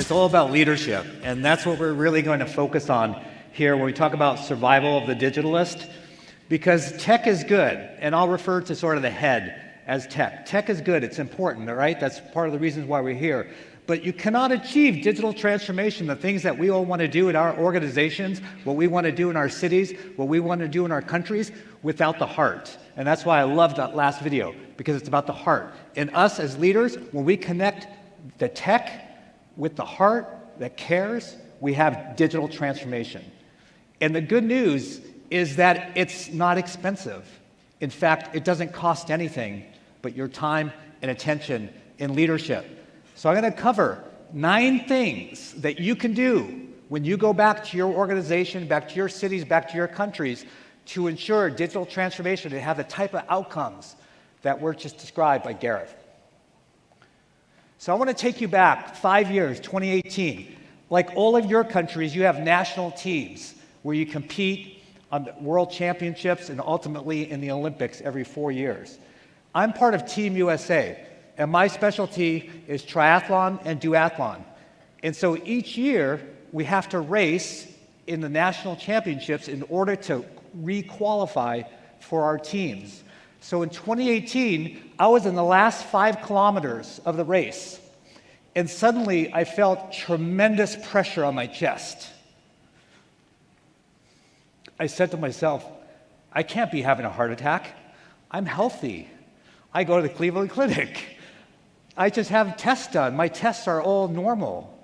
It's all about leadership, and that's what we're really going to focus on here when we talk about survival of the digitalist, because tech is good, and I'll refer to sort of the head as tech. Tech is good, it's important, all right? That's part of the reasons why we're here. But you cannot achieve digital transformation, the things that we all want to do in our organizations, what we want to do in our cities, what we want to do in our countries, without the heart. And that's why I love that last video, because it's about the heart. And us as leaders, when we connect the tech with the heart that cares, we have digital transformation. And the good news is that it's not expensive. In fact, it doesn't cost anything but your time and attention in leadership. So I'm going to cover 9 things that you can do when you go back to your organization, back to your cities, back to your countries, to ensure digital transformation and have the type of outcomes that were just described by Gareth. So I want to take you back 5 years, 2018. Like all of your countries, you have national teams where you compete on the World Championships and ultimately in the Olympics every 4 years. I'm part of Team USA. And my specialty is triathlon and duathlon. And so each year, we have to race in the national championships in order to re-qualify for our teams. So in 2018, I was in the last 5 kilometers of the race. And suddenly, I felt tremendous pressure on my chest. I said to myself, I can't be having a heart attack. I'm healthy. I go to the Cleveland Clinic. I just have tests done. My tests are all normal.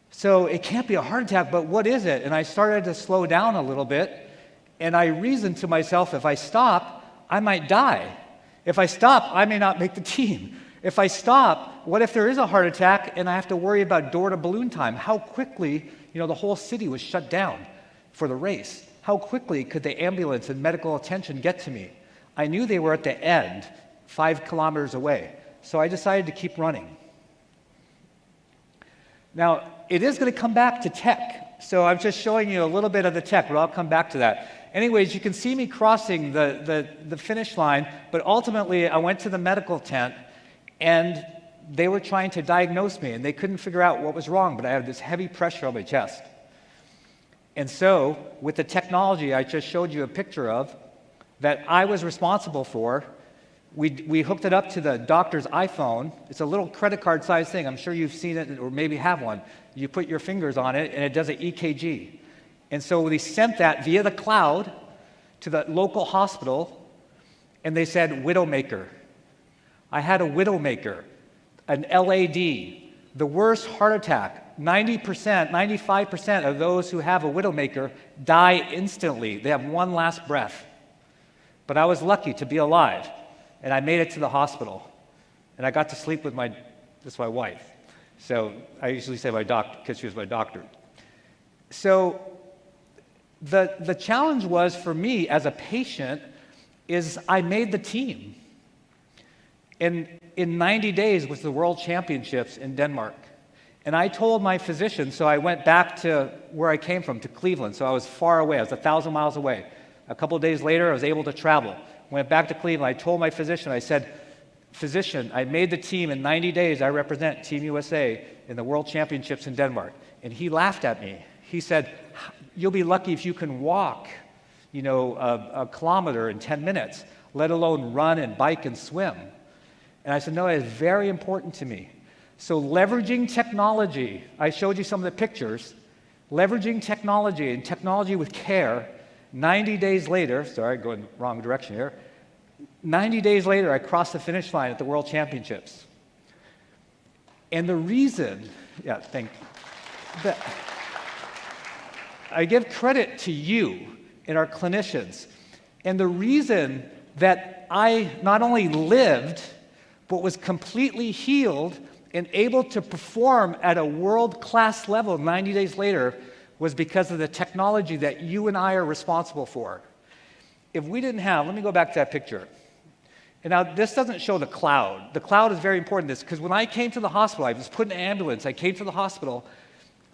So it can't be a heart attack, but what is it? And I started to slow down a little bit, and I reasoned to myself, if I stop, I might die. If I stop, I may not make the team. If I stop, what if there is a heart attack and I have to worry about door-to-balloon time? How quickly, the whole city was shut down for the race. How quickly could the ambulance and medical attention get to me? I knew they were at the end, 5 kilometers away. So I decided to keep running. Now, it is going to come back to tech. So I'm just showing you a little bit of the tech, but I'll come back to that. Anyways, you can see me crossing the finish line, but ultimately I went to the medical tent, and they were trying to diagnose me, and they couldn't figure out what was wrong, but I had this heavy pressure on my chest. And so, with the technology I just showed you a picture of, that I was responsible for, we hooked it up to the doctor's iPhone. It's a little credit card sized thing. I'm sure you've seen it or maybe have one. You put your fingers on it and it does an EKG. And so we sent that via the cloud to the local hospital, and they said, Widowmaker. I had a Widowmaker, an LAD, the worst heart attack. 90%, 95% of those who have a Widowmaker die instantly. They have one last breath. But I was lucky to be alive. And I made it to the hospital. And I got to sleep with my wife. So I usually say my doctor, because she was my doctor. So the challenge was for me as a patient is I made the team. And in 90 days was the World Championships in Denmark. And I told my physician, so I went back to where I came from, to Cleveland. So I was far away. I was 1,000 miles away. A couple of days later, I was able to travel. Went back to Cleveland. I told my physician, I said, physician, I made the team. In 90 days, I represent Team USA in the World Championships in Denmark. And he laughed at me. He said, you'll be lucky if you can walk, a kilometer in 10 minutes, let alone run and bike and swim. And I said, no, it is very important to me. So leveraging technology, I showed you some of the pictures, leveraging technology and technology with care. 90 days later, sorry, going the wrong direction here. 90 days later, I crossed the finish line at the World Championships. And the reason, I give credit to you and our clinicians. And the reason that I not only lived, but was completely healed and able to perform at a world-class level 90 days later was because of the technology that you and I are responsible for. If we didn't have, let me go back to that picture. And now this doesn't show the cloud. The cloud is very important because when I came to the hospital, I was put in an ambulance, I came to the hospital,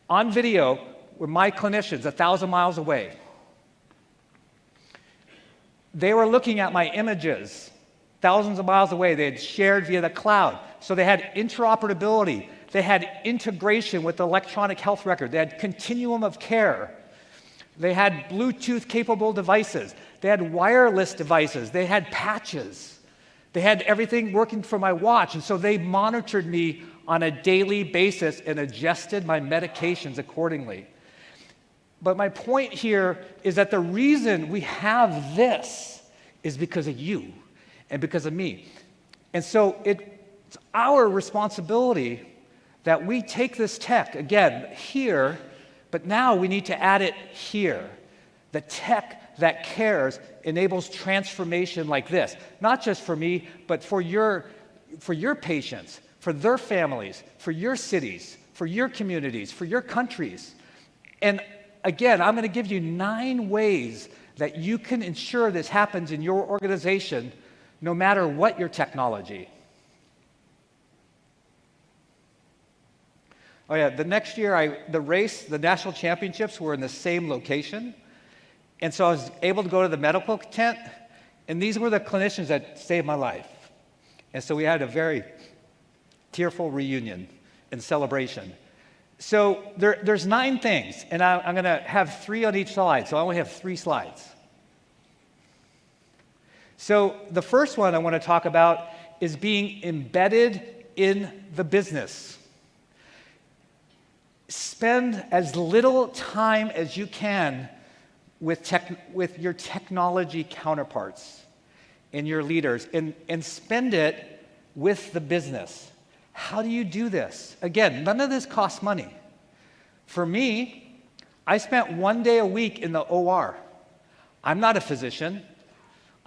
on video were my clinicians 1,000 miles away. They were looking at my images thousands of miles away. They had shared via the cloud. So they had interoperability. They had integration with the electronic health record. They had continuum of care. They had Bluetooth-capable devices. They had wireless devices. They had patches. They had everything working for my watch. And so they monitored me on a daily basis and adjusted my medications accordingly. But my point here is that the reason we have this is because of you and because of me. And so it's our responsibility that we take this tech, again, here, but now we need to add it here. The tech that cares enables transformation like this, not just for me, but for your patients, for their families, for your cities, for your communities, for your countries. And again, I'm going to give you 9 ways that you can ensure this happens in your organization, no matter what your technology. Oh yeah, the next year, the national championships were in the same location. And so I was able to go to the medical tent, and these were the clinicians that saved my life. And so we had a very tearful reunion and celebration. So there's 9 things, and I'm going to have 3 on each slide, so I only have 3 slides. So the first one I want to talk about is being embedded in the business. Spend as little time as you can with your technology counterparts and your leaders, and spend it with the business. How do you do this? Again, none of this costs money. For me, I spent 1 day a week in the OR. I'm not a physician.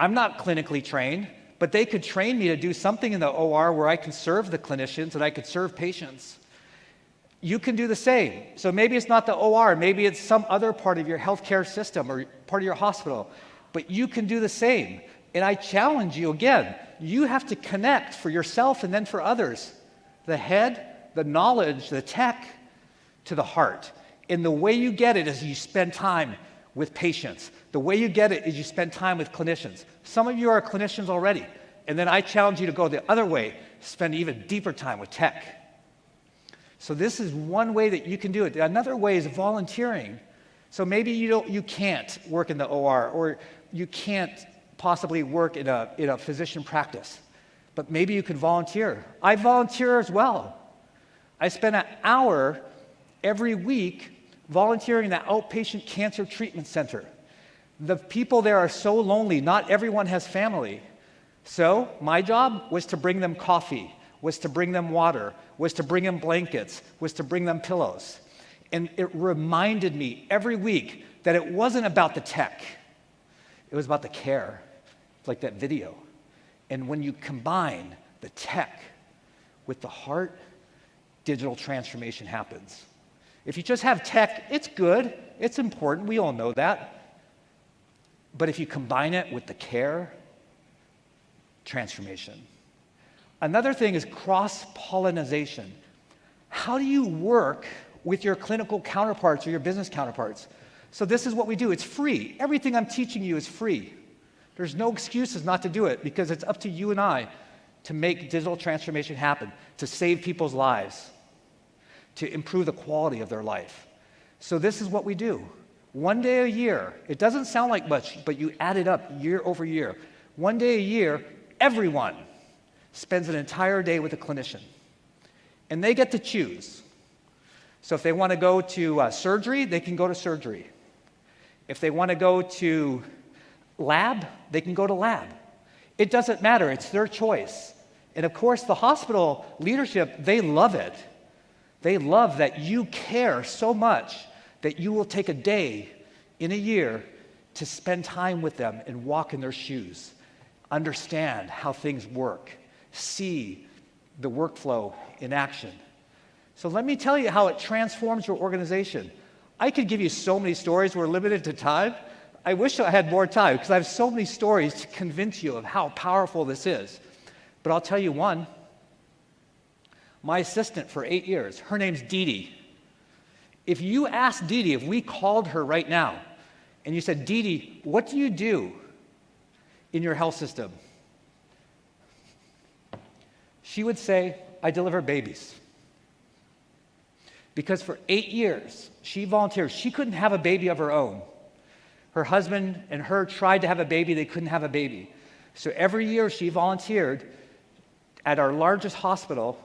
I'm not clinically trained, but they could train me to do something in the OR where I can serve the clinicians and I could serve patients. You can do the same. So maybe it's not the OR, maybe it's some other part of your healthcare system or part of your hospital, but you can do the same. And I challenge you again, you have to connect for yourself and then for others. The head, the knowledge, the tech, to the heart. And the way you get it is you spend time with patients. The way you get it is you spend time with clinicians. Some of you are clinicians already. And then I challenge you to go the other way, spend even deeper time with tech. So this is one way that you can do it. Another way is volunteering. So maybe you can't work in the OR, or you can't possibly work in a physician practice, but maybe you can volunteer. I volunteer as well. I spend an hour every week volunteering in the outpatient cancer treatment center. The people there are so lonely. Not everyone has family. So my job was to bring them coffee, was to bring them water, was to bring them blankets, was to bring them pillows. And it reminded me every week that it wasn't about the tech. It was about the care, like that video. And when you combine the tech with the heart, digital transformation happens. If you just have tech, it's good, it's important, we all know that. But if you combine it with the care, transformation. Another thing is cross-pollination. How do you work with your clinical counterparts or your business counterparts? So this is what we do. It's free. Everything I'm teaching you is free. There's no excuses not to do it, because it's up to you and I to make digital transformation happen, to save people's lives, to improve the quality of their life. So this is what we do. 1 day a year. It doesn't sound like much, but you add it up year over year. 1 day a year, everyone spends an entire day with a clinician. And they get to choose. So if they want to go to surgery, they can go to surgery. If they want to go to lab, they can go to lab. It doesn't matter. It's their choice. And of course, the hospital leadership, they love it. They love that you care so much that you will take a day in a year to spend time with them and walk in their shoes, understand how things work, see the workflow in action. So let me tell you how it transforms your organization. I could give you so many stories. We're limited to time. I wish I had more time, because I have so many stories to convince you of how powerful this is. But I'll tell you one. My assistant for 8 years, her name's Dee Dee. If you asked Dee Dee, if we called her right now, and you said, Dee Dee, what do you do in your health system? She would say, I deliver babies. because for 8 years, she volunteered. She couldn't have a baby of her own. Her husband and her tried to have a baby. They couldn't have a baby. So every year she volunteered at our largest hospital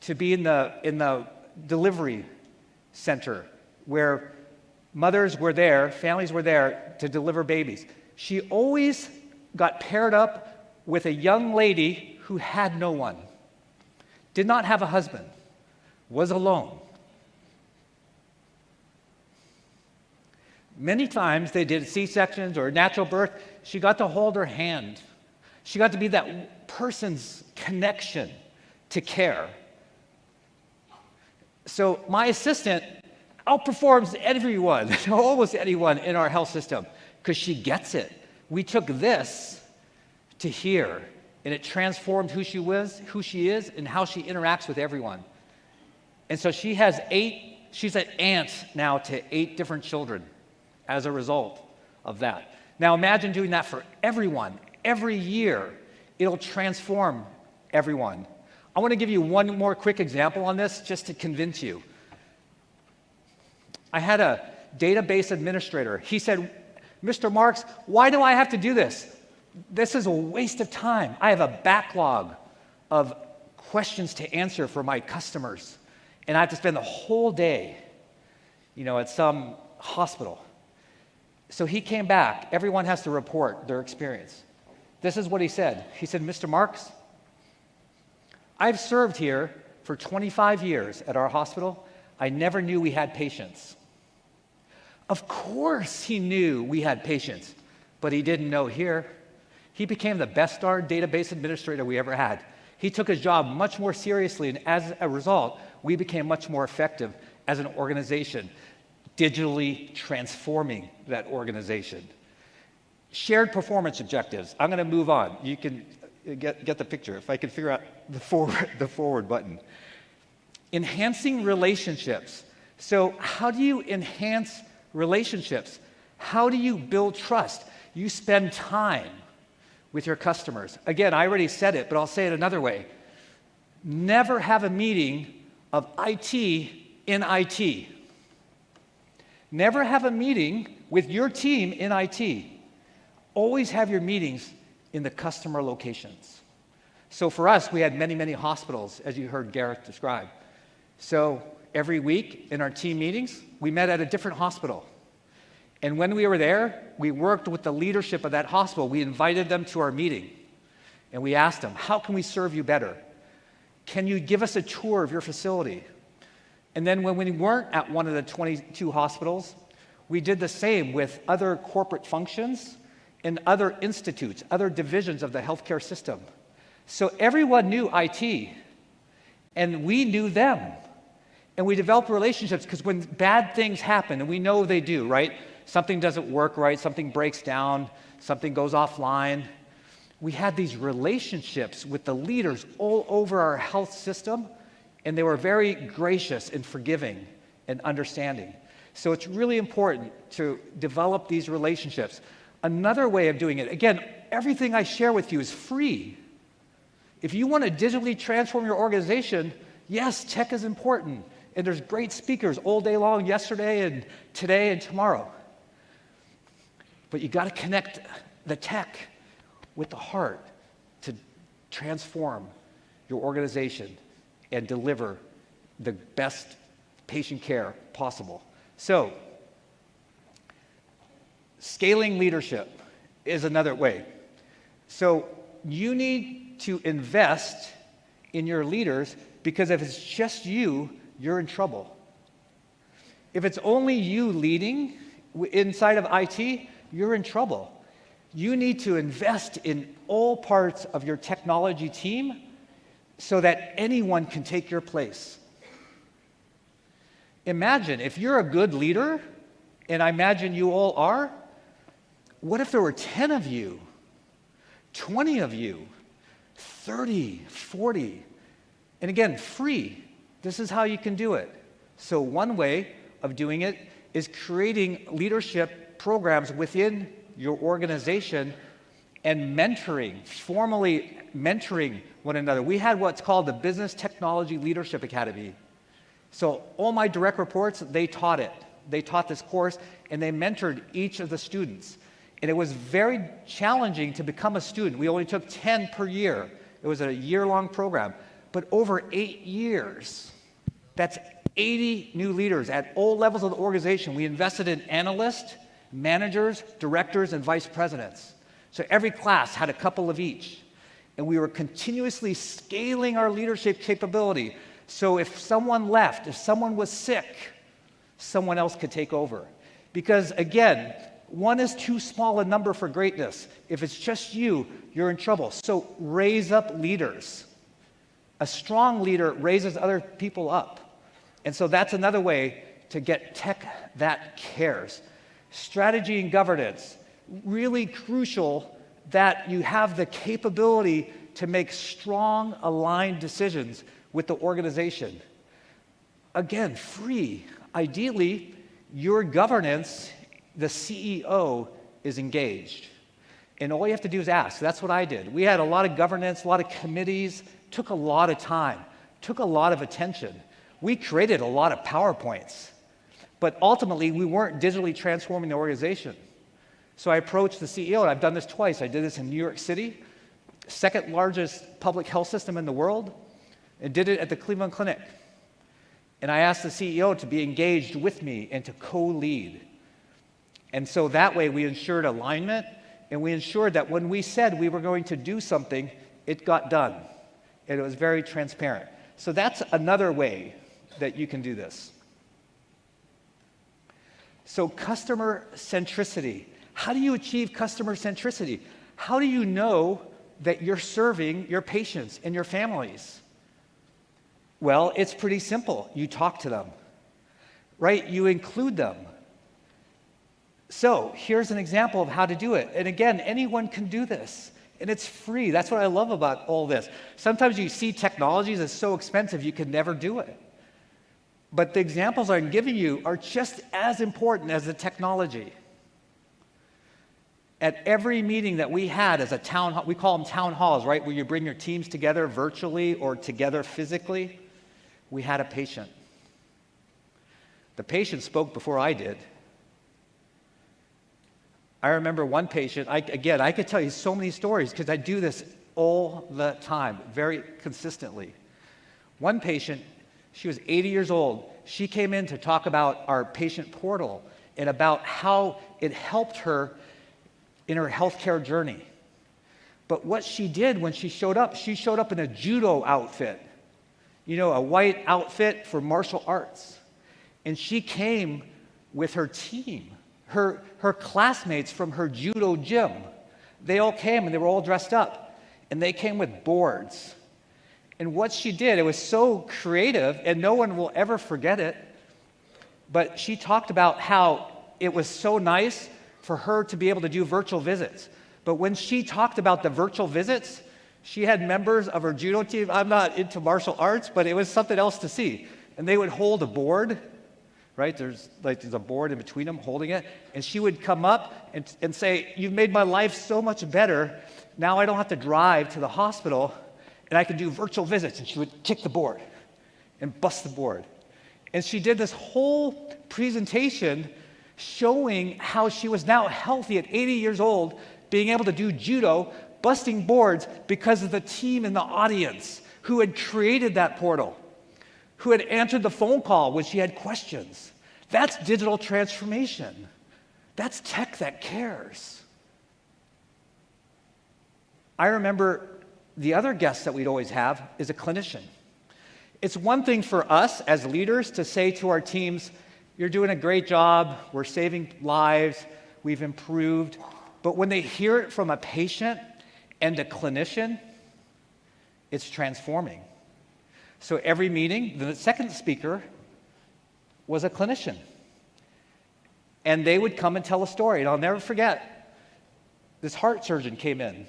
to be in the delivery center where mothers were there, families were there to deliver babies. She always got paired up with a young lady who had no one, did not have a husband, was alone. Many times they did C-sections or natural birth. She got to hold her hand. She got to be that person's connection to care. So my assistant outperforms everyone, almost anyone in our health system, because she gets it. We took this to here, and it transformed who she was, who she is, and how she interacts with everyone. And so she's an aunt now to 8 different children as a result of that. Now imagine doing that for everyone. Every year, it'll transform everyone. I want to give you one more quick example on this just to convince you. I had a database administrator. He said, "Mr. Marks, why do I have to do this? This is a waste of time. I have a backlog of questions to answer for my customers, and I have to spend the whole day, at some hospital." So he came back. Everyone has to report their experience. This is what he said. He said, "Mr. Marks, I've served here for 25 years at our hospital. I never knew we had patients." Of course he knew we had patients, but he didn't know here. He became the best darn database administrator we ever had. He took his job much more seriously, and as a result, we became much more effective as an organization, digitally transforming that organization. Shared performance objectives. I'm going to move on. You can get the picture if I can figure out the forward button. Enhancing relationships. So how do you enhance relationships? How do you build trust? You spend time with your customers. Again, I already said it, but I'll say it another way. Never have a meeting of IT in IT. Never have a meeting with your team in IT. Always have your meetings in the customer locations. So for us, we had many, many hospitals, as you heard Gareth describe. So every week in our team meetings, we met at a different hospital. And when we were there, we worked with the leadership of that hospital. We invited them to our meeting. And we asked them, how can we serve you better? Can you give us a tour of your facility? And then when we weren't at one of the 22 hospitals, we did the same with other corporate functions and other institutes, other divisions of the healthcare system. So everyone knew IT, and we knew them. And we developed relationships because when bad things happen, and we know they do, right? Something doesn't work right, something breaks down, something goes offline. We had these relationships with the leaders all over our health system, and they were very gracious and forgiving and understanding. So it's really important to develop these relationships. Another way of doing it, again, everything I share with you is free. If you want to digitally transform your organization, yes, tech is important. And there's great speakers all day long, yesterday and today and tomorrow. But you got to connect the tech with the heart to transform your organization and deliver the best patient care possible. So, scaling leadership is another way. So, you need to invest in your leaders because if it's just you, you're in trouble. If it's only you leading inside of IT, you're in trouble. You need to invest in all parts of your technology team so that anyone can take your place. Imagine if you're a good leader, and I imagine you all are, what if there were 10 of you, 20 of you, 30, 40, and again, free. This is how you can do it. So one way of doing it is creating leadership programs within your organization and mentoring, formally mentoring one another. We had what's called the Business Technology Leadership Academy. So all my direct reports, they taught it. They taught this course, and they mentored each of the students. And it was very challenging to become a student. We only took 10 per year. It was a year-long program. But over 8 years, that's 80 new leaders at all levels of the organization. We invested in analysts, managers, directors, and vice presidents. So every class had a couple of each. And we were continuously scaling our leadership capability. So if someone left, if someone was sick, someone else could take over. Because again, one is too small a number for greatness. If it's just you, you're in trouble. So raise up leaders. A strong leader raises other people up. And so that's another way to get tech that cares. Strategy and governance, really crucial that you have the capability to make strong, aligned decisions with the organization. Again, free. Ideally, your governance, the CEO, is engaged. And all you have to do is ask. That's what I did. We had a lot of governance, a lot of committees, took a lot of time, took a lot of attention. We created a lot of PowerPoints. But ultimately, we weren't digitally transforming the organization. So I approached the CEO, and I've done this twice. I did this in New York City, second largest public health system in the world, and did it at the Cleveland Clinic. And I asked the CEO to be engaged with me and to co-lead. And so that way we ensured alignment, and we ensured that when we said we were going to do something, it got done. And it was very transparent. So that's another way that you can do this. So customer centricity. How do you achieve customer centricity? How do you know that you're serving your patients and your families? Well, it's pretty simple. You talk to them, right? You include them. So here's an example of how to do it. And again, anyone can do this. And it's free. That's what I love about all this. Sometimes you see technologies that's so expensive you can never do it. But the examples I'm giving you are just as important as the technology. At every meeting that we had as a town hall, we call them town halls, right, where you bring your teams together virtually or together physically, we had a patient. The patient spoke before I did. I remember one patient, I could tell you so many stories because I do this all the time, very consistently. One patient, she was 80 years old. She came in to talk about our patient portal and about how it helped her in her healthcare journey. But what she did when she showed up in a judo outfit, a white outfit for martial arts. And she came with her team, her classmates from her judo gym. They all came and they were all dressed up. And they came with boards. And what she did, it was so creative, and no one will ever forget it, but she talked about how it was so nice for her to be able to do virtual visits. But when she talked about the virtual visits, she had members of her judo team. I'm not into martial arts, but it was something else to see. And they would hold a board, right? There's a board in between them holding it. And she would come up and say, "You've made my life so much better. Now I don't have to drive to the hospital, and I can do virtual visits." And she would kick the board and bust the board. And she did this whole presentation showing how she was now healthy at 80 years old, being able to do judo, busting boards because of the team in the audience who had created that portal, who had answered the phone call when she had questions. That's digital transformation. That's tech that cares. I remember the other guest that we'd always have is a clinician. It's one thing for us as leaders to say to our teams, "You're doing a great job, we're saving lives, we've improved." But when they hear it from a patient and a clinician, it's transforming. So every meeting, the second speaker was a clinician. And they would come and tell a story. And I'll never forget, this heart surgeon came in.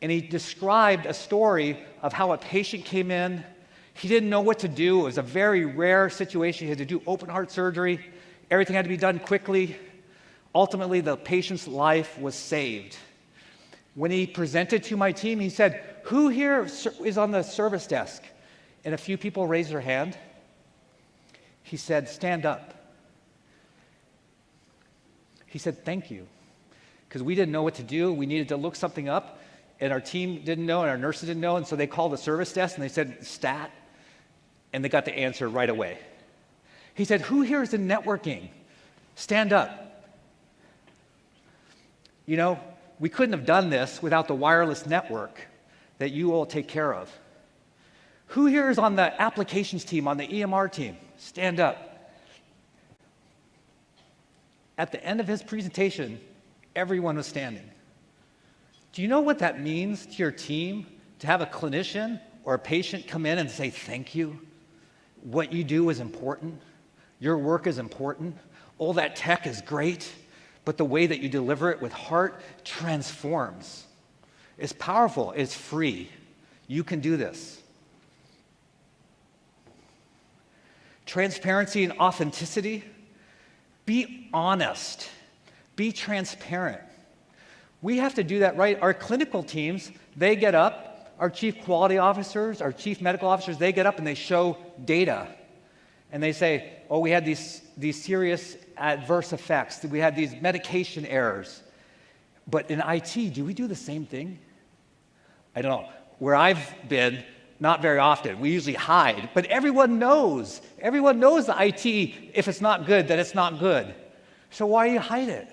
And he described a story of how a patient came in. He didn't know what to do. It was a very rare situation. He had to do open heart surgery. Everything had to be done quickly. Ultimately, the patient's life was saved. When he presented to my team, he said, "Who here is on the service desk?" And a few people raised their hand. He said, stand up. He said, thank you. Because we didn't know what to do. We needed to look something up, and our team didn't know, and our nurses didn't know, and so they called the service desk, and they said, stat, and they got the answer right away. He said, who here is in networking? Stand up. You know, we couldn't have done this without the wireless network that you all take care of. Who here is on the applications team, on the EMR team? Stand up. At the end of his presentation, everyone was standing. Do you know what that means to your team, to have a clinician or a patient come in and say, thank you? What you do is important. Your work is important. All that tech is great, but the way that you deliver it with heart transforms. It's powerful. It's free. You can do this. Transparency and authenticity. Be honest. Be transparent. We have to do that, right? Our clinical teams, they get up, our chief quality officers, our chief medical officers, they get up and they show data. And they say, oh, we had these serious adverse effects. We had these medication errors. But in IT, do we do the same thing? I don't know. Where I've been, not very often. We usually hide. But everyone knows. Everyone knows the IT, if it's not good, that it's not good. So why do you hide it?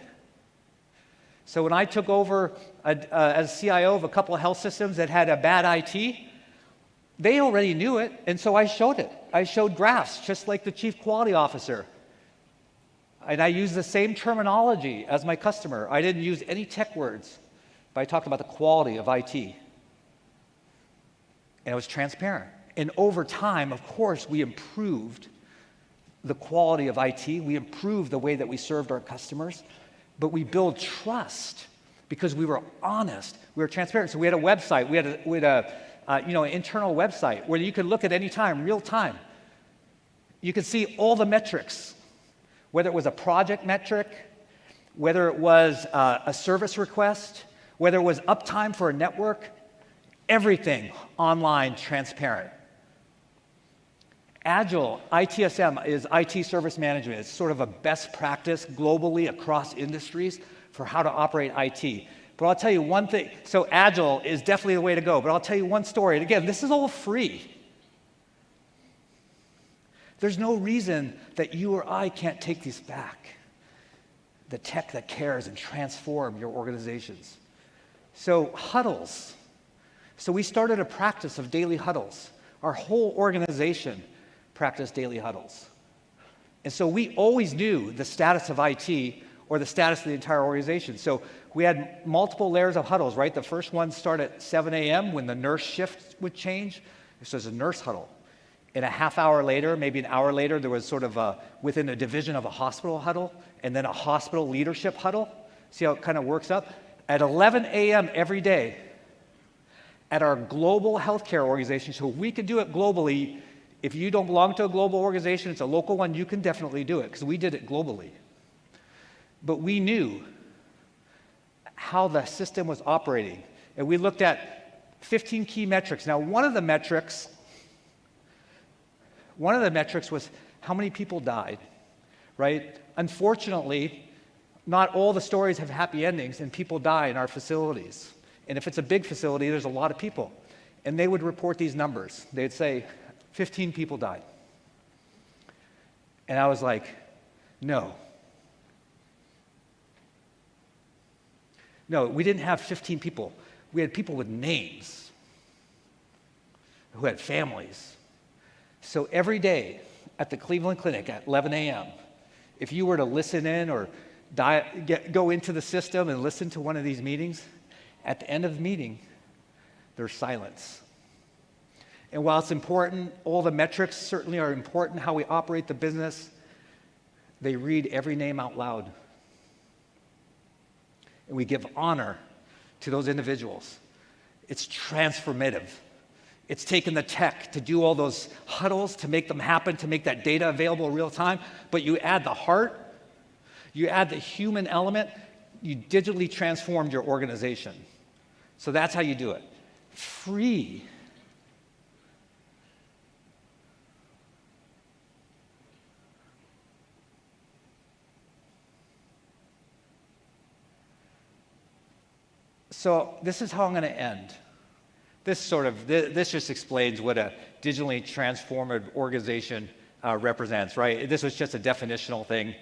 So when I took over as CIO of a couple of health systems that had a bad IT, they already knew it, and so I showed it. I showed graphs, just like the chief quality officer. And I used the same terminology as my customer. I didn't use any tech words, but I talked about the quality of IT. And it was transparent. And over time, of course, we improved the quality of IT. We improved the way that we served our customers. But we built trust because we were honest. We were transparent. So we had a website. We had an internal website where you could look at any time, real time. You could see all the metrics, whether it was a project metric, whether it was a service request, whether it was uptime for a network, everything online, transparent. Agile, ITSM, is IT service management. It's sort of a best practice globally across industries for how to operate IT. But I'll tell you one thing. So Agile is definitely the way to go. But I'll tell you one story. And again, this is all free. There's no reason that you or I can't take these back. The tech that cares and transform your organizations. So huddles. So we started a practice of daily huddles. Our whole organization practiced daily huddles. And so we always knew the status of IT or the status of the entire organization. So we had multiple layers of huddles, right? The first one started at 7 a.m. when the nurse shift would change. So there's a nurse huddle. And a half hour later, maybe an hour later, there was sort of within a division of a hospital huddle, and then a hospital leadership huddle. See how it kind of works up? At 11 a.m. every day, at our global healthcare organization, so we could do it globally. If you don't belong to a global organization, it's a local one, you can definitely do it, because we did it globally. But we knew how the system was operating, and we looked at 15 key metrics. Now, one of the metrics was how many people died, right? Unfortunately, not all the stories have happy endings, and people die in our facilities. And if it's a big facility, there's a lot of people. And they would report these numbers. They'd say, 15 people died. And I was like, no. No, we didn't have 15 people. We had people with names who had families. So every day at the Cleveland Clinic at 11 a.m., if you were to listen in or go into the system and listen to one of these meetings, at the end of the meeting, there's silence. And while it's important, all the metrics certainly are important, how we operate the business, they read every name out loud. And we give honor to those individuals. It's transformative. It's taken the tech to do all those huddles, to make them happen, to make that data available real time, but you add the heart, you add the human element, you digitally transformed your organization. So that's how you do it. Free. So this is how I'm going to end. This just explains what a digitally transformed organization represents, right? This was just a definitional thing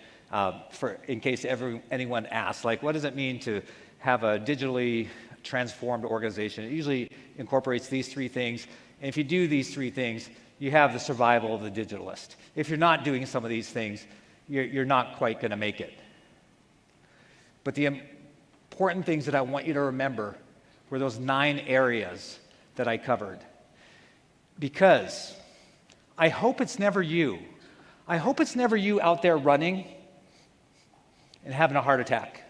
in case anyone asks, like, what does it mean to have a digitally transformed organization? It usually incorporates these three things. And if you do these three things, you have the survival of the digitalist. If you're not doing some of these things, you're not quite going to make it. But the important things that I want you to remember were those 9 areas that I covered. Because I hope it's never you. I hope it's never you out there running and having a heart attack.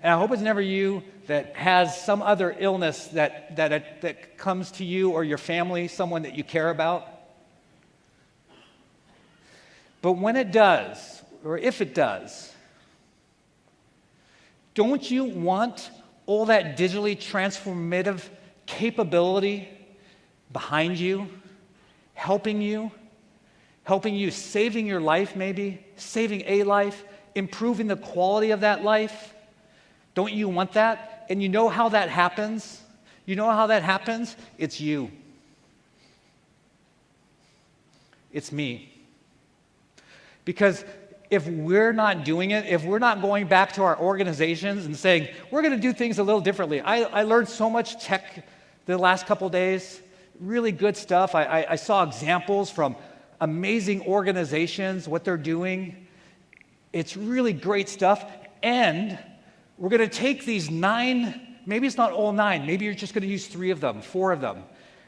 And I hope it's never you that has some other illness that comes to you or your family, someone that you care about. But when it does, or if it does, don't you want all that digitally transformative capability behind you, helping you, saving your life maybe, saving a life, improving the quality of that life? Don't you want that? And you know how that happens? You know how that happens? It's you. It's me. Because if we're not doing it, if we're not going back to our organizations and saying, we're going to do things a little differently. I learned so much tech the last couple days, really good stuff. I saw examples from amazing organizations, what they're doing. It's really great stuff. And we're going to take these 9, maybe it's not all 9, maybe you're just going to use 3 of them, 4 of them.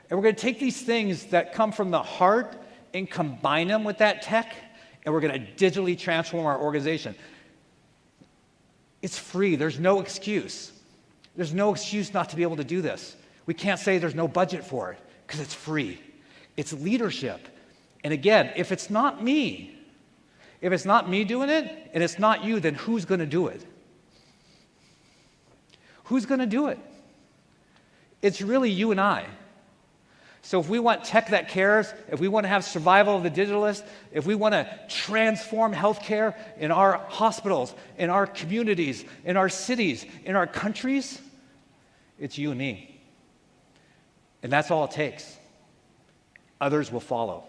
And we're going to take these things that come from the heart and combine them with that tech, and we're going to digitally transform our organization. It's free. There's no excuse. There's no excuse not to be able to do this. We can't say there's no budget for it because it's free. It's leadership. And again, if it's not me doing it and it's not you, then who's going to do it? Who's going to do it? It's really you and I. So if we want tech that cares, if we want to have survival of the digitalist, if we want to transform healthcare in our hospitals, in our communities, in our cities, in our countries, it's you and me. And that's all it takes. Others will follow.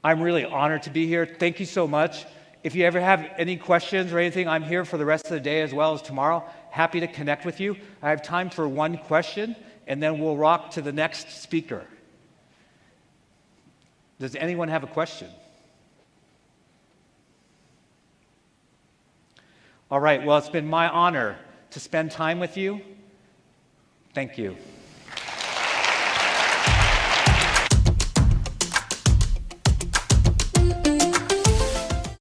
I'm really honored to be here. Thank you so much. If you ever have any questions or anything, I'm here for the rest of the day as well as tomorrow. Happy to connect with you. I have time for one question, and then we'll rock to the next speaker. Does anyone have a question? All right, well, it's been my honor to spend time with you. Thank you.